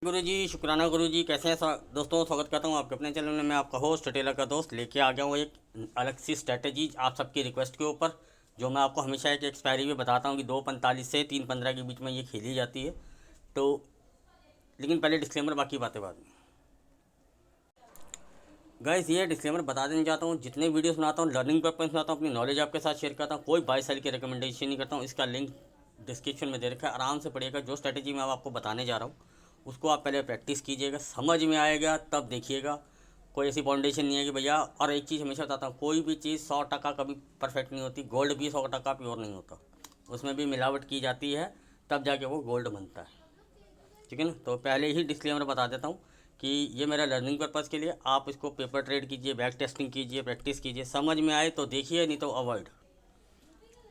गुरुजी शुक्राना गुरुजी, कैसे हैं दोस्तों। स्वागत करता हूं आपके अपने चैनल में। मैं आपका होस्ट टेलर का दोस्त लेके आ गया हूं एक अलग सी स्ट्रेटेजी आप सबकी रिक्वेस्ट के ऊपर, जो मैं आपको हमेशा एक एक्सपायरी भी बताता हूं कि 2:45 से 3:15 के बीच में ये खेली जाती है। तो लेकिन पहले डिस्क्लेमर, बाकी बातें बाद में। गाइस, ये डिस्क्लेमर बता देना चाहता हूँ, जितने वीडियोस बनाता हूँ लर्निंग पर्पज बनाता हूँ, अपनी नॉलेज आपके साथ शेयर करता हूँ, कोई बाय सेल की रिकमेंडेशन नहीं करता हूँ। इसका लिंक डिस्क्रिप्शन में दे रखा है, आराम से पढ़िएगा। जो स्ट्रेटेजी मैं आपको बताने जा रहा हूँ उसको आप पहले प्रैक्टिस कीजिएगा, समझ में आएगा तब देखिएगा। कोई ऐसी फाउंडेशन नहीं है कि भैया। और एक चीज़ हमेशा बताता हूँ, कोई भी चीज़ 100% कभी परफेक्ट नहीं होती। गोल्ड भी 100% प्योर नहीं होता, उसमें भी मिलावट की जाती है, तब जाके वो गोल्ड बनता है। ठीक है ना। तो पहले ही डिस्क्लेमर बता देता हूँ कि ये मेरा लर्निंग पर्पज़ के लिए। आप इसको पेपर ट्रेड कीजिए, बैक टेस्टिंग कीजिए, प्रैक्टिस कीजिए, समझ में आए तो देखिए, नहीं तो अवॉइड।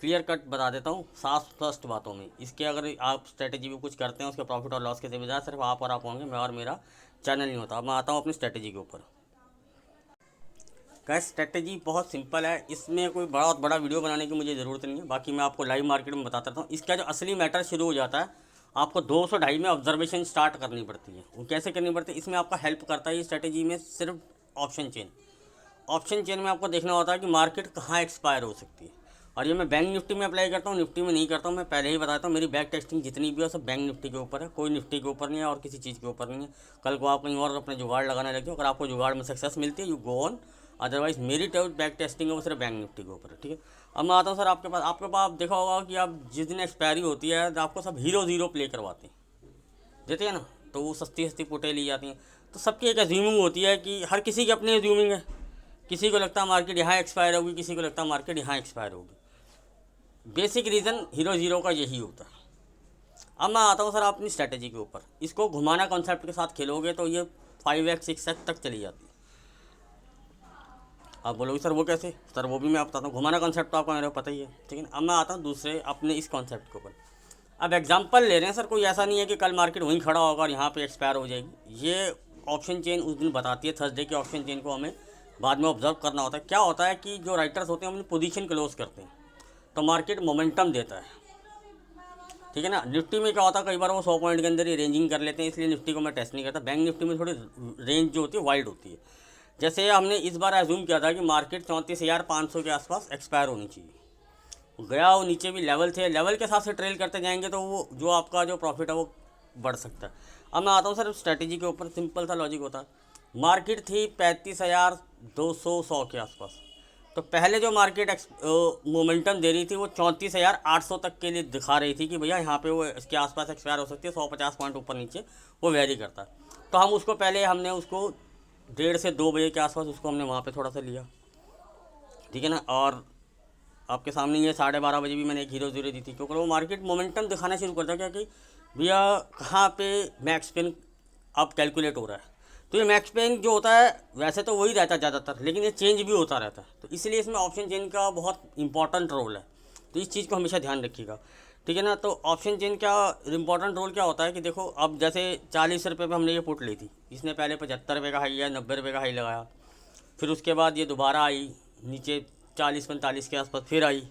क्लियर कट बता देता हूँ, साफ स्पष्ट बातों में। इसके अगर आप स्ट्रेटेजी में कुछ करते हैं, उसके प्रॉफिट और लॉस के जिम्मेदार सिर्फ आप और आप होंगे, मैं और मेरा चैनल नहीं होता। अब मैं आता हूँ अपनी स्ट्रेटेजी के ऊपर। गाइस, स्ट्रेटेजी बहुत सिंपल है, इसमें कोई बहुत बड़ा वीडियो बनाने की मुझे ज़रूरत नहीं है। बाकी मैं आपको लाइव मार्केट में बताता हूँ। इसका जो असली मैटर शुरू हो जाता है, आपको 200-250 में ऑब्जर्वेशन स्टार्ट करनी पड़ती है। वो कैसे करनी पड़ती है, इसमें आपका हेल्प करता है ये स्ट्रेटेजी में सिर्फ ऑप्शन चेन। ऑप्शन चेन में आपको देखना होता है कि मार्केट कहाँ एक्सपायर हो सकती है। और ये मैं बैंक निफ्टी में अप्लाई करता हूँ, निफ्टी में नहीं करता हूँ। मैं पहले ही बताता हूँ, मेरी बैक टेस्टिंग जितनी भी है सब बैंक निफ्टी के ऊपर है, कोई निफ्टी के ऊपर नहीं है और किसी चीज़ के ऊपर नहीं है। कल को आप कहीं और अपने जुगाड़ लगाने लगे हो, अगर आपको जुगाड़ में सक्सेस मिलती है यू गो ऑन, अदरवाइज मेरी बैक टेस्टिंग है वो सिर्फ बैंक निफ्टी के ऊपर है। ठीक है। अब मैं आता हूँ सर आपके पास आप देखा होगा कि आप जिस दिन एक्सपायरी होती है तो आपको सब हीरो ज़ीरो प्ले करवाते हैं, देते हैं ना। तो वो सस्ती सस्ती पुटें ली जाती हैं। तो सबकी एक एज्यूमिंग होती है कि हर किसी की अपनी एज्यूमिंग है। किसी को लगता है मार्केट यहाँ एक्सपायर होगी, किसी को लगता है मार्केट यहाँ एक्सपायर होगी। बेसिक रीज़न हीरो ज़ीरो का यही होता है। अब मैं आता हूँ सर अपनी स्ट्रैटेजी के ऊपर। इसको घुमाना कॉन्सेप्ट के साथ खेलोगे तो ये 5x 6x तक चली जाती है। आप बोलोगे सर वो कैसे, सर वो भी मैं बताता हूँ। घुमाना कॉन्सेप्ट तो आपको मेरे को पता ही है, ठीक है ना। अब मैं आता हूँ दूसरे अपने इस कॉन्सेप्ट के ऊपर। अब एग्जांपल ले रहे हैं सर, कोई ऐसा नहीं है कि कल मार्केट वहीं खड़ा होगा और यहाँ पे एक्सपायर हो जाएगी। ये ऑप्शन चेन उस दिन बताती है, थर्सडे की ऑप्शन चेन को हमें बाद में ऑब्जर्व करना होता है। क्या होता है कि जो राइटर्स होते हैं अपनी पोजीशन क्लोज करते हैं तो मार्केट मोमेंटम देता है, ठीक है ना। निफ्टी में क्या होता है, कई बार वो 100 पॉइंट के अंदर ही रेंजिंग कर लेते हैं, इसलिए निफ्टी को मैं टेस्ट नहीं करता। बैंक निफ्टी में थोड़ी रेंज जो होती है वाइड होती है। जैसे हमने इस बार एज्यूम किया था कि मार्केट 34,500 के आसपास एक्सपायर होनी चाहिए, गया वो नीचे भी लेवल थे, लेवल के हिसाब से ट्रेल करते जाएंगे तो वो जो आपका जो प्रॉफिट है वो बढ़ सकता है। अब मैं आता हूँ सर स्ट्रेटेजी के ऊपर। सिंपल सा लॉजिक होता है। मार्केट थी 35,200 के आसपास। तो पहले जो मार्केट मोमेंटम दे रही थी वो 34,800 तक के लिए दिखा रही थी कि भैया यहाँ पे वो इसके आसपास एक्सपायर हो सकती है। 150 पॉइंट ऊपर नीचे वो वेरी करता है। तो हम उसको पहले हमने उसको 1:30 से 2 बजे के आसपास उसको हमने वहाँ पे थोड़ा सा लिया, ठीक है ना। और आपके सामने ये 12:30 बजे भी मैंने एक हीरो ज़ीरो दी थी, क्योंकि वो मार्केट मोमेंटम दिखाना शुरू करता क्या कि भैया कहाँ पे मैक्स पेन अब कैलकुलेट हो रहा है। तो ये मैक्स पेन जो होता है वैसे तो वही रहता है ज़्यादातर, लेकिन ये चेंज भी होता रहता है। तो इसलिए इसमें ऑप्शन चेन का बहुत इंपॉर्टेंट रोल है। तो इस चीज़ को हमेशा ध्यान रखिएगा, ठीक है ना। तो ऑप्शन चेन का इंपॉर्टेंट रोल क्या होता है कि देखो, अब जैसे 40 रुपये पर हमने ये पुट ली थी, इसने पहले 75 रुपये का हाई या 90 रुपये का हाई लगाया। फिर उसके बाद ये दोबारा आई नीचे 40-45 के आसपास, फिर आई,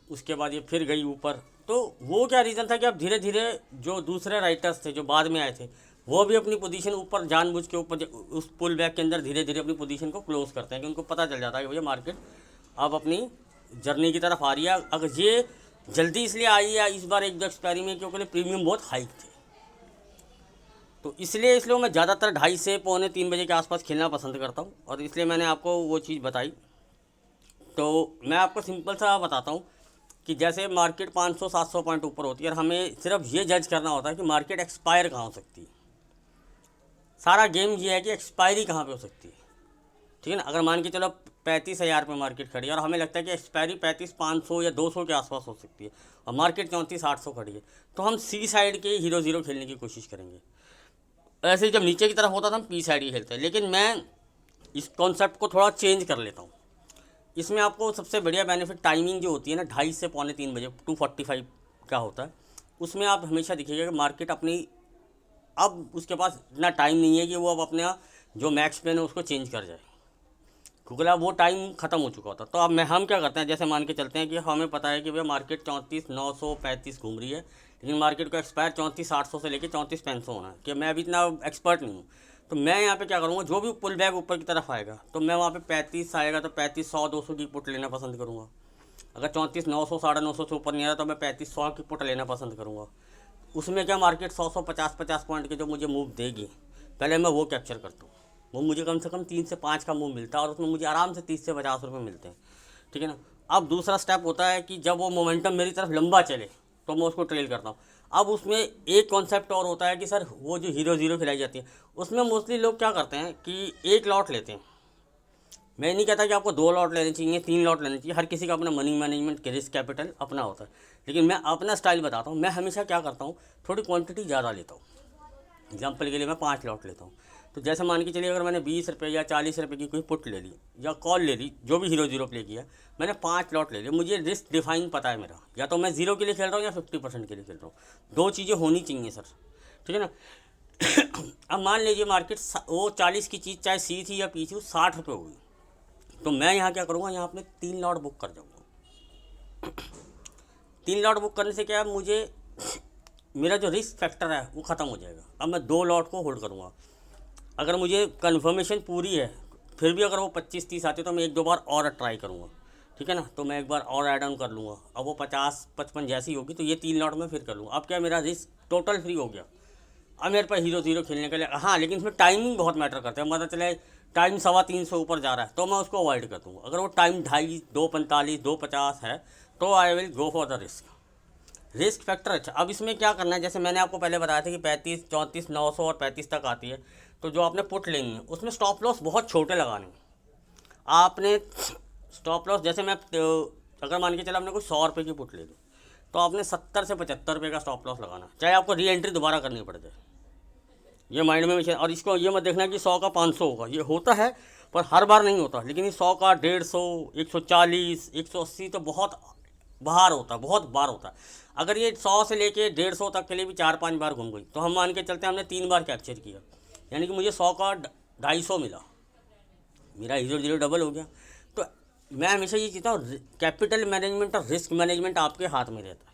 उसके बाद ये फिर गई ऊपर। तो वो क्या रीज़न था कि अब धीरे धीरे जो दूसरे राइटर्स थे जो बाद में आए थे वो भी अपनी पोजीशन ऊपर जानबूझ के ऊपर उस पुल बैक के अंदर धीरे धीरे अपनी पोजीशन को क्लोज करते हैं, कि उनको पता चल जाता है कि भैया मार्केट अब अपनी जर्नी की तरफ आ रही है। अगर ये जल्दी इसलिए आई है इस बार एक दो एक्सपायरी में क्योंकि प्रीमियम बहुत हाइक थे, तो इसलिए मैं ज़्यादातर 2:30 से 2:45 बजे के आसपास खेलना पसंद करता हूँ, और इसलिए मैंने आपको वो चीज़ बताई। तो मैं आपको सिंपल सा बताता हूँ कि जैसे मार्केट 500-700 पॉइंट ऊपर होती है और हमें सिर्फ ये जज करना होता है कि मार्केट एक्सपायर कहाँ हो सकती है। सारा गेम ये है कि एक्सपायरी कहाँ पे हो सकती है, ठीक है ना। अगर मान के चलो 35,000 पे मार्केट खड़ी है और हमें लगता है कि एक्सपायरी 35,500 या 200 के आसपास हो सकती है और मार्केट 34,800 खड़ी है, तो हम सी साइड के हीरो ज़ीरो खेलने की कोशिश करेंगे। ऐसे ही जब नीचे की तरफ होता था हम पी साइड ही खेलते हैं। लेकिन मैं इस कॉन्सेप्ट को थोड़ा चेंज कर लेता हूँ। इसमें आपको सबसे बढ़िया बेनिफिट टाइमिंग जो होती है ना, 2:30 से 2:45 बजे 2:45 का होता है। उसमें आप हमेशा देखिएगा कि मार्केट अपनी अब उसके पास इतना टाइम नहीं है कि वो अब अपना जो मैक्स पेन है उसको चेंज कर जाए, क्योंकि अब वो टाइम ख़त्म हो चुका होता। तो अब हम क्या करते हैं, जैसे मान के चलते हैं कि हमें पता है कि भैया मार्केट 34,935 घूम रही है, लेकिन मार्केट को एक्सपायर 34,800 से लेके 34,500 होना है, कि मैं अभी इतना एक्सपर्ट नहीं हूँ। तो मैं यहाँ पे क्या करूँगा, जो भी पुल बैक ऊपर की तरफ आएगा तो मैं वहाँ पे 35 आएगा तो 3500 200 की पुट लेना पसंद करूँगा। अगर 34,900 950 से ऊपर नहीं आ रहा तो मैं 3500 की पुट लेना पसंद करूँगा। उसमें क्या मार्केट 100 50 पॉइंट के जो मुझे मूव देगी, पहले मैं वो कैप्चर करता हूँ। वो मुझे कम से कम 3 से 5 का मूव मिलता है और उसमें मुझे आराम से 30 से 50 रुपये मिलते हैं, ठीक है ना। अब दूसरा स्टेप होता है कि जब वो मोमेंटम मेरी तरफ लंबा चले तो मैं उसको ट्रेल करता हूँ। अब उसमें एक कॉन्सेप्ट और होता है कि सर वो जो हीरो ज़ीरो खिलाई जाती है उसमें मोस्टली लोग क्या करते हैं कि एक लॉट लेते हैं। मैं नहीं कहता कि आपको 2 लॉट लेने चाहिए, 3 लॉट लेने चाहिए, हर किसी का अपना मनी मैनेजमेंट के रिस्क कैपिटल अपना होता है। लेकिन मैं अपना स्टाइल बताता हूँ, मैं हमेशा क्या करता हूँ, थोड़ी क्वांटिटी ज़्यादा लेता हूँ। एग्जाम्पल के लिए मैं 5 लॉट लेता हूँ। तो जैसे मान के चलिए अगर मैंने 20 रुपये या 40 रुपये की कोई पुट ले ली या कॉल ले ली, जो भी हीरो ज़ीरो प्ले किया, मैंने 5 लॉट ले लिए। मुझे रिस्क डिफाइन पता है मेरा, या तो मैं ज़ीरो के लिए खेल रहा हूँ या 50% के लिए खेल रहा हूँ। 2 चीज़ें होनी चाहिए सर, ठीक है ना। अब मान लीजिए मार्केट वो 40 की चीज़ चाहे सी थी या पी थी, 60 रुपये हुई, तो मैं यहाँ क्या करूँगा, यहाँ अपने 3 लॉट बुक कर जाऊँगा। 3 लॉट बुक करने से क्या है, मुझे मेरा जो रिस्क फैक्टर है वो ख़त्म हो जाएगा। अब मैं 2 लॉट को होल्ड करूँगा। अगर मुझे कन्फर्मेशन पूरी है, फिर भी अगर वो 25-30 आते तो मैं 1-2 बार और ट्राई करूँगा, ठीक है ना। तो मैं एक बार और ऐड ऑन कर लूँगा। अब वो 50-55 जैसी होगी तो ये 3 लॉट में फिर कर लूँगा। अब क्या मेरा रिस्क टोटल फ्री हो गया। अब मेरे पास हीरो ज़ीरो खेलने के लिए, हाँ लेकिन इसमें टाइमिंग बहुत मैटर करता है। पता चले टाइम 3:15 से ऊपर जा रहा है तो मैं उसको अवॉइड कर दूँगा। अगर वो टाइम 2:30, 2:45, 2:50 है तो I will go for the risk factor. अच्छा, अब इसमें क्या करना है, जैसे मैंने आपको पहले बताया था कि 35, 34, 900 और 35 तक आती है, तो जो आपने पुट लेनी है उसमें स्टॉप लॉस बहुत छोटे लगाने हैं। आपने स्टॉप लॉस, जैसे मैं अगर मान के चला आपने कोई 100 रुपये की पुट ले ली तो आपने 70 से 75 रुपये का स्टॉप लॉस लगाना, चाहे आपको री एंट्री दोबारा करनी पड़ जाए। ये माइंड में, और इसको ये मत देखना कि 100 का 500 होगा, ये होता है पर हर बार नहीं होता। लेकिन ये 100 का 150, 140, 180 तो बहुत बाहर होता है, बहुत बार होता है। अगर ये 100 से लेके 150 तक के लिए भी 4-5 बार घूम गई तो हम मान के चलते हैं हमने 3 बार कैप्चर किया, यानी कि मुझे 100 का 250 मिला, मेरा हीरो ज़ीरो डबल हो गया। तो मैं हमेशा ये चाहता हूँ, कैपिटल मैनेजमेंट और रिस्क मैनेजमेंट आपके हाथ में रहता है।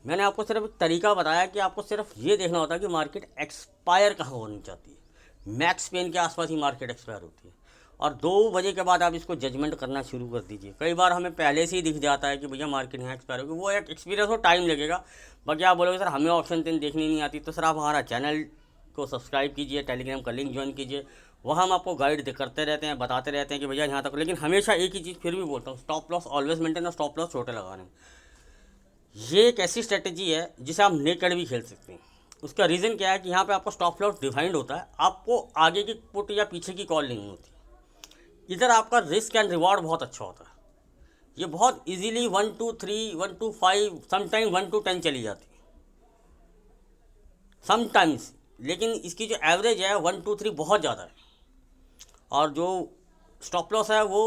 मैंने आपको सिर्फ एक तरीका बताया कि आपको सिर्फ ये देखना होता है कि मार्केट एक्सपायर कहाँ होनी चाहती है। मैक्स पेन के आसपास ही मार्केट एक्सपायर होती है और 2 बजे के बाद आप इसको जजमेंट करना शुरू कर दीजिए। कई बार हमें पहले से ही दिख जाता है कि भैया मार्केट यहाँ एक्सपायर होगी, वो एक एक्सपीरियंस हो, टाइम लगेगा। बाकी आप बोलोगे सर हमें ऑप्शन 3 देखनी नहीं आती, तो सर आप हमारा चैनल को सब्सक्राइब कीजिए, टेलीग्राम का लिंक ज्वाइन कीजिए, वहाँ हम आपको गाइड करते रहते हैं, बताते रहते हैं कि भैया यहाँ तक। लेकिन हमेशा एक ही चीज़ फिर भी बोलता हूँ, स्टॉप लॉस ऑलवेज मेंटेन और स्टॉप लॉस छोटे लगाने। ये एक ऐसी स्ट्रेटजी है जिसे आप नेकेड भी खेल सकते हैं। उसका रीज़न क्या है कि यहाँ पे आपको स्टॉप लॉस डिफाइंड होता है, आपको आगे की पुट या पीछे की कॉल नहीं होती। इधर आपका रिस्क एंड रिवॉर्ड बहुत अच्छा होता है। ये बहुत easily 1 to 3, 1 to 5, sometime 1 to 10 चली जाती है समटाइम्स। लेकिन इसकी जो एवरेज है 1 to 3 बहुत ज़्यादा है। और जो स्टॉप लॉस है वो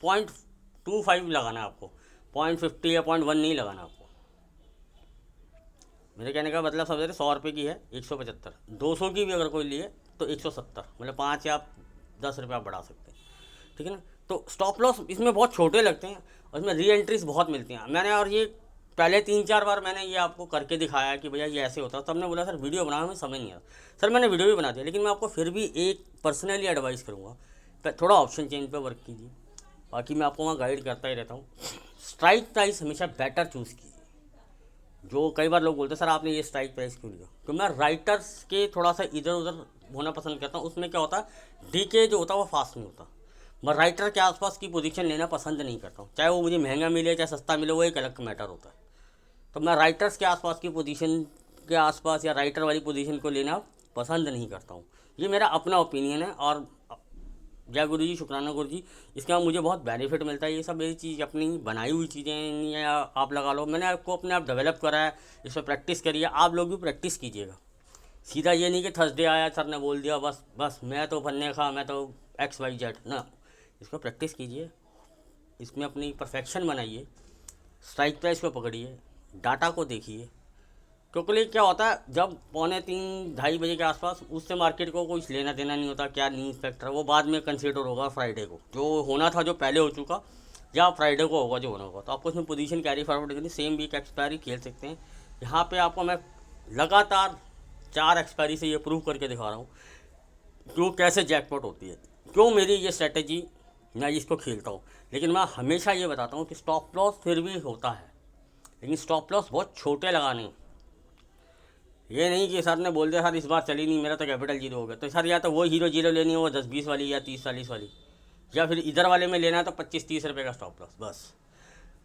0.25 लगाना है आपको, 0.50 या 0.1 नहीं लगाना आपको। मेरे कहने का मतलब समझ रहे, 100 रुपये की है 175, 200 की भी अगर कोई लिए तो 170, मतलब 5 या 10 रुपये आप बढ़ा सकते हैं, ठीक है ना। तो स्टॉप लॉस इसमें बहुत छोटे लगते हैं और इसमें री एंट्रीज बहुत मिलती हैं। मैंने और ये पहले 3-4 बार मैंने ये आपको करके दिखाया कि भैया ये ऐसे होता है, तब ने बोला सर वीडियो बनाओ, हमें समझ नहीं आता। सर मैंने वीडियो भी बना दिया, लेकिन मैं आपको फिर भी एक पर्सनली एडवाइस करूँगा, थोड़ा ऑप्शन चेंज पर वर्क कीजिए। बाकी मैं आपको वहाँ गाइड करता ही रहता हूँ। स्ट्राइक प्राइस हमेशा बेटर चूज़ कीजिए। जो कई बार लोग बोलते हैं सर आपने ये स्ट्राइक प्राइस क्यों लिया, तो मैं राइटर्स के थोड़ा सा इधर उधर होना पसंद करता हूँ। उसमें क्या होता है, डीके जो होता है वो फास्ट नहीं होता। मैं राइटर के आसपास की पोजीशन लेना पसंद नहीं करता हूँ, चाहे वो मुझे महंगा मिले चाहे सस्ता मिले, वो एक अलग मैटर होता है। तो मैं राइटर्स के आसपास की पोजीशन के आसपास या राइटर वाली पोजीशन को लेना पसंद नहीं करता हूँ। ये मेरा अपना ओपिनियन है। और जय गुरु जी, शुक्राना गुरु जी, इसका मुझे बहुत बेनिफिट मिलता है। ये सब मेरी चीज़ अपनी बनाई हुई चीज़ें नहीं है, आप लगा लो, मैंने आपको अपने आप डेवलप करा है। इस पर प्रैक्टिस करिए, आप लोग भी प्रैक्टिस कीजिएगा। सीधा ये नहीं कि थर्सडे आया सर ने बोल दिया बस मैं तो बनने का, मैं तो XYZ ना। इसको प्रैक्टिस कीजिए, इसमें अपनी परफेक्शन बनाइए, स्ट्राइक प्राइस को पकड़िए, डाटा को देखिए। क्योंकि क्या होता है, जब 2:45-2:30 बजे के आसपास, उससे मार्केट को कुछ लेना देना नहीं होता, क्या न्यूज़ फैक्टर वो बाद में कंसीडर होगा फ्राइडे को, जो होना था जो पहले हो चुका, या फ्राइडे को होगा जो होना होगा। तो आपको उसमें पोजीशन कैरी फॉरवर्ड करनी, सेम वीक एक्सपायरी खेल सकते हैं। यहाँ पे आपको मैं लगातार 4 एक्सपायरी से ये प्रूव करके दिखा रहा हूँ क्यों कैसे जैकपॉट होती है, क्यों मेरी ये स्ट्रेटजी मैं इसको खेलता हूँ। लेकिन मैं हमेशा ये बताता हूँ कि स्टॉप लॉस फिर भी होता है, लेकिन स्टॉप लॉस बहुत छोटे लगाने। ये नहीं कि सर ने बोल दिया सर इस बार चली नहीं, मेरा तो कैपिटल जीरो हो गया, तो सर या तो वो हीरो जीरो लेनी है, वो 10-20 वाली या 30-40 वाली, या फिर इधर वाले में लेना है तो 25-30 रुपये का स्टॉप लॉस बस।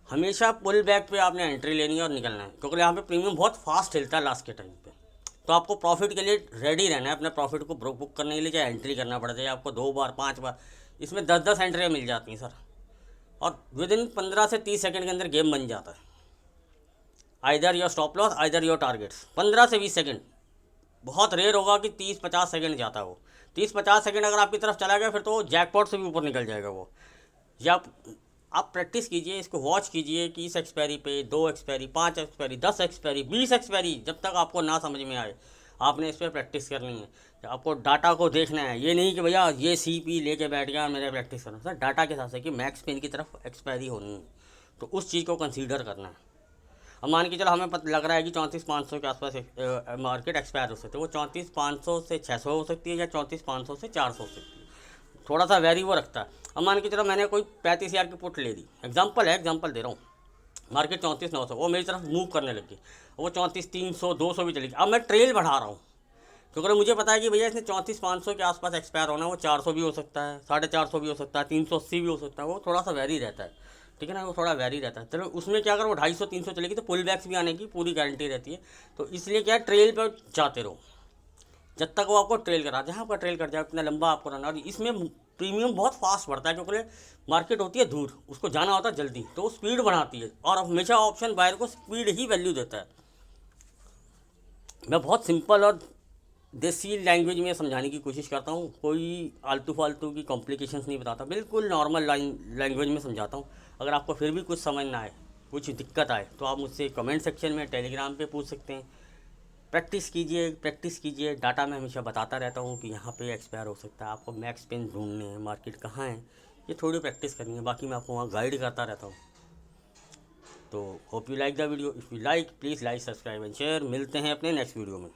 हमेशा पुल बैक पे आपने एंट्री लेनी है और निकलना है, क्योंकि यहाँ पे प्रीमियम बहुत फास्ट हिलता है लास्ट के टाइम पे। तो आपको प्रॉफिट के लिए रेडी रहना है, अपने प्रॉफिट को बुक करने के लिए चाहे एंट्री करना पड़ जाए आपको 2 बार 5 बार, इसमें 10-10 एंट्रियाँ मिल जाती हैं सर, और विद इन 15 से 30 सेकंड के अंदर गेम बन जाता है। Either your stop loss either your targets, 15 से 20 सेकंड। बहुत रेयर होगा कि 30-50 सेकंड जाता है वो। 30-50 सेकंड अगर आपकी तरफ चला गया फिर तो जैकपॉट से भी ऊपर निकल जाएगा वो। या आप प्रैक्टिस कीजिए, इसको वॉच कीजिए कि इस एक्सपायरी पे 2 एक्सपायरी, 5 एक्सपायरी, 10 एक्सपायरी, 20 एक्सपायरी, जब तक आपको ना समझ में आए आपने इस पर प्रैक्टिस करनी है। आपको डाटा को देखना है, ये नहीं कि भैया ये CP लेके बैठ गया मेरे प्रैक्टिस करना। सर डाटा के साथ है कि मैक्स पेन की तरफ एक्सपायरी होनी है, तो उस चीज़ को कंसीडर करना है। अब मान के चलो हमें पता लग रहा है कि 34,500 के आसपास मार्केट एक्सपायर हो सकती है, वो 34,500 से 600 हो सकती है या 34,500 से 400 हो सकती है, थोड़ा सा वैरी वो रखता है। अब मान के चलो मैंने कोई 35,000 की पुट ले ली, एग्जांपल दे रहा हूँ, मार्केट 34,900, वो मेरी तरफ मूव करने लगी, वो 34,300 200 भी चली गई। अब मैं ट्रेल बढ़ा रहा हूँ, क्योंकि मुझे पता है कि भैया इसने 34,500 के आसपास एक्सपायर होना है, वो 400 भी हो सकता है, 450 भी हो सकता है, 380 भी हो सकता है, वो थोड़ा सा वैरी रहता है, ठीक है ना, वो थोड़ा वैरी रहता है। चलो उसमें क्या अगर वो 250-300 चलेगी तो पुल बैक्स भी आने की पूरी गारंटी रहती है। तो इसलिए क्या ट्रेल पर जाते रहो जब तक वो आपको ट्रेल करा, जहाँ आपका ट्रेल कर जाए उतना लंबा आपको रन। और इसमें प्रीमियम बहुत फास्ट बढ़ता है, क्योंकि मार्केट होती है दूर, उसको जाना होता है जल्दी, तो वो स्पीड बढ़ाती है, और हमेशा ऑप्शन बायर को स्पीड ही वैल्यू देता है। मैं बहुत सिंपल और देसी लैंग्वेज में समझाने की कोशिश करता हूँ, कोई आलतू फालतू की कॉम्प्लिकेशंस नहीं बताता, बिल्कुल नॉर्मल लैंग्वेज में समझाता हूँ। अगर आपको फिर भी कुछ समझ ना आए, कुछ दिक्कत आए, तो आप मुझसे कमेंट सेक्शन में टेलीग्राम पे पूछ सकते हैं। प्रैक्टिस कीजिए, डाटा मैं हमेशा बताता रहता हूँ कि यहाँ पे एक्सपायर हो सकता है, आपको मैक्स पेन ढूंढने हैं, मार्केट कहाँ है, ये थोड़ी प्रैक्टिस करनी है, बाकी मैं आपको वहाँ गाइड करता रहता हूँ। तो hope you like the video, if you like please like, subscribe and share. मिलते हैं अपने नेक्स्ट वीडियो में।